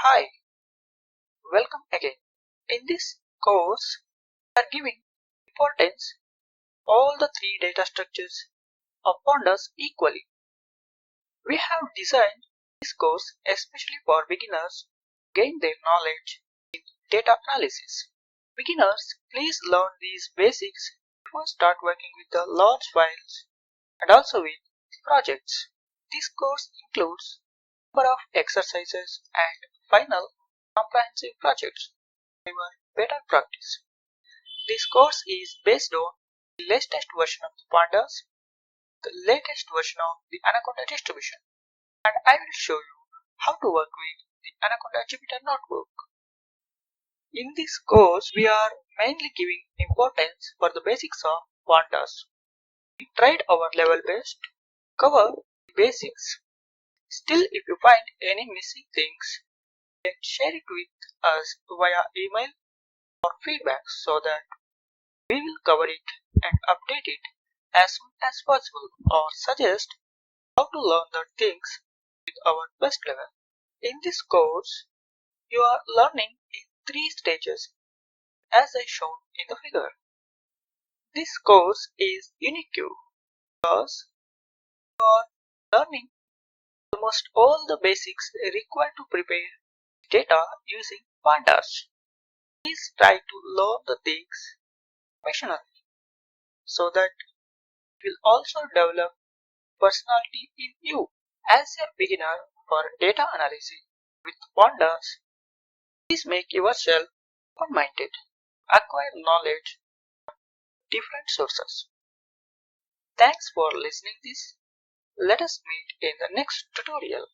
Hi, welcome again. In this course, we are giving importance all the three data structures of Pandas equally. We have designed this course especially for beginners to gain their knowledge in data analysis. Beginners, please learn these basics before start working with the large files and also with projects. This course includes a number of exercises and final comprehensive projects for your better practice. This course is based on the latest version of the Pandas, the latest version of the Anaconda distribution, and I will show you how to work with the Anaconda Jupyter notebook. In this course, we are mainly giving importance for the basics of Pandas. We tried our level best to cover the basics. Still, if you find any missing things, then share it with us via email or feedback so that we will cover it and update it as soon as possible, or suggest how to learn the things with our best level. In this course, you are learning in three stages as I shown in the figure. This course is unique because you are learning almost all the basics required to prepare data using Pandas. Please try to learn the things professionally so that it will also develop personality in you. As a beginner for data analysis with Pandas, please make yourself open-minded, acquire knowledge from different sources. Thanks for listening this. Let us meet in the next tutorial.